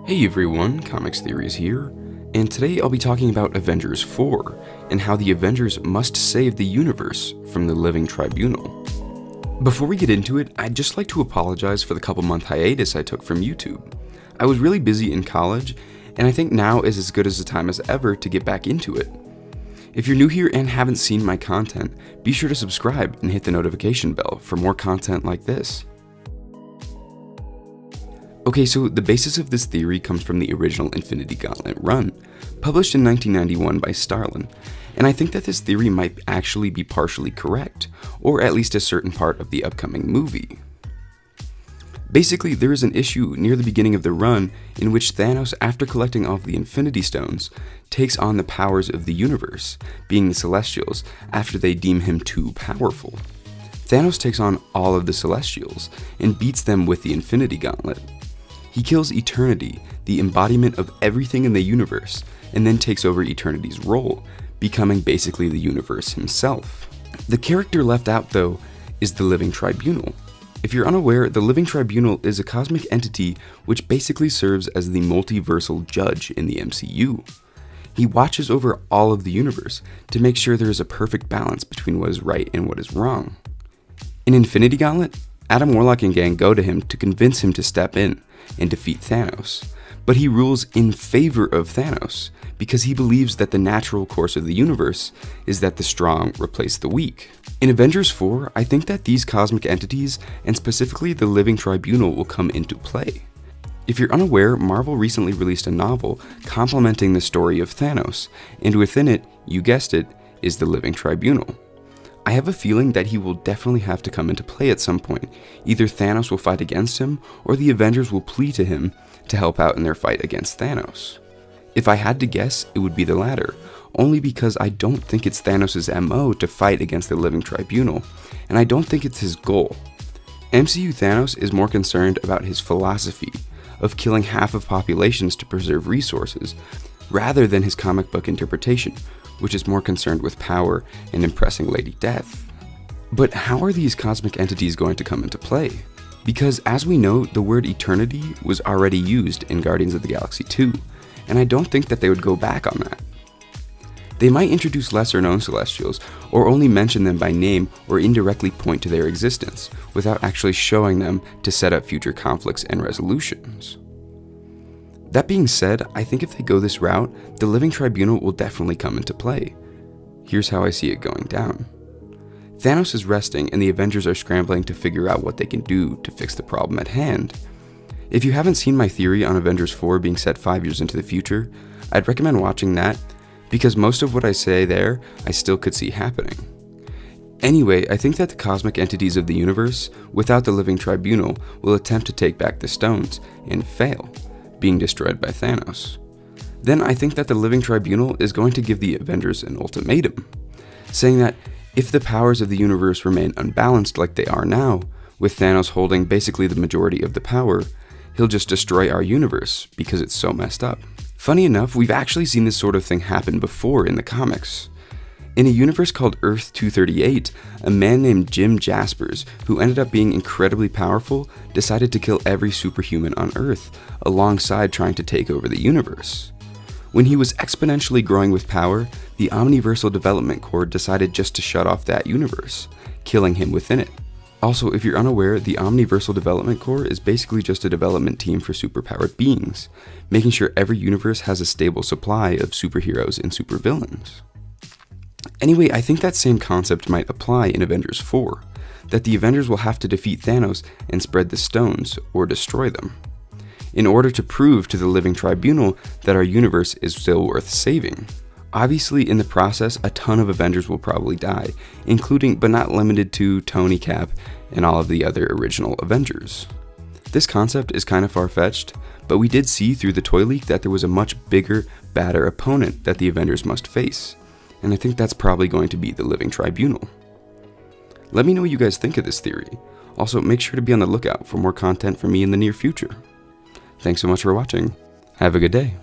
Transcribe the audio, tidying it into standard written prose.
Hey everyone, ComicsTheories here, and today I'll be talking about Avengers 4, and how the Avengers must save the universe from the Living Tribunal. Before we get into it, I'd just like to apologize for the couple-month hiatus I took from YouTube. I was really busy in college, and I think now is as good as a time as ever to get back into it. If you're new here and haven't seen my content, be sure to subscribe and hit the notification bell for more content like this. Okay, so the basis of this theory comes from the original Infinity Gauntlet run, published in 1991 by Starlin, and I think that this theory might actually be partially correct, or at least a certain part of the upcoming movie. Basically, there is an issue near the beginning of the run in which Thanos, after collecting all of the Infinity Stones, takes on the powers of the universe, being the Celestials, after they deem him too powerful. Thanos takes on all of the Celestials, and beats them with the Infinity Gauntlet. He kills Eternity, the embodiment of everything in the universe, and then takes over Eternity's role, becoming basically the universe himself. The character left out, though, is the Living Tribunal. If you're unaware, the Living Tribunal is a cosmic entity which basically serves as the multiversal judge in the MCU. He watches over all of the universe to make sure there is a perfect balance between what is right and what is wrong. In Infinity Gauntlet, Adam Warlock and gang go to him to convince him to step in and defeat Thanos, but he rules in favor of Thanos because he believes that the natural course of the universe is that the strong replace the weak. In Avengers 4, I think that these cosmic entities, and specifically the Living Tribunal, will come into play. If you're unaware, Marvel recently released a novel complementing the story of Thanos, and within it, you guessed it, is the Living Tribunal. I have a feeling that he will definitely have to come into play at some point. Either Thanos will fight against him, or the Avengers will plead to him to help out in their fight against Thanos. If I had to guess, it would be the latter, only because I don't think it's Thanos' MO to fight against the Living Tribunal, and I don't think it's his goal. MCU Thanos is more concerned about his philosophy of killing half of populations to preserve resources, rather than his comic book interpretation, which is more concerned with power and impressing Lady Death. But how are these cosmic entities going to come into play? Because as we know, the word eternity was already used in Guardians of the Galaxy 2, and I don't think that they would go back on that. They might introduce lesser known Celestials, or only mention them by name or indirectly point to their existence, without actually showing them to set up future conflicts and resolutions. That being said, I think if they go this route, the Living Tribunal will definitely come into play. Here's how I see it going down. Thanos is resting, and the Avengers are scrambling to figure out what they can do to fix the problem at hand. If you haven't seen my theory on Avengers 4 being set 5 years into the future, I'd recommend watching that, because most of what I say there, I still could see happening. Anyway, I think that the cosmic entities of the universe, without the Living Tribunal, will attempt to take back the stones, and fail, being destroyed by Thanos. Then I think that the Living Tribunal is going to give the Avengers an ultimatum, saying that if the powers of the universe remain unbalanced like they are now, with Thanos holding basically the majority of the power, he'll just destroy our universe because it's so messed up. Funny enough, we've actually seen this sort of thing happen before in the comics. In a universe called Earth 238, a man named Jim Jaspers, who ended up being incredibly powerful, decided to kill every superhuman on Earth, alongside trying to take over the universe. When he was exponentially growing with power, the Omniversal Development Corps decided just to shut off that universe, killing him within it. Also, if you're unaware, the Omniversal Development Corps is basically just a development team for superpowered beings, making sure every universe has a stable supply of superheroes and supervillains. Anyway, I think that same concept might apply in Avengers 4, that the Avengers will have to defeat Thanos and spread the stones, or destroy them, in order to prove to the Living Tribunal that our universe is still worth saving. Obviously, in the process, a ton of Avengers will probably die, including but not limited to Tony, Cap, and all of the other original Avengers. This concept is kind of far-fetched, but we did see through the toy leak that there was a much bigger, badder opponent that the Avengers must face, and I think that's probably going to be the Living Tribunal. Let me know what you guys think of this theory. Also, make sure to be on the lookout for more content from me in the near future. Thanks so much for watching. Have a good day.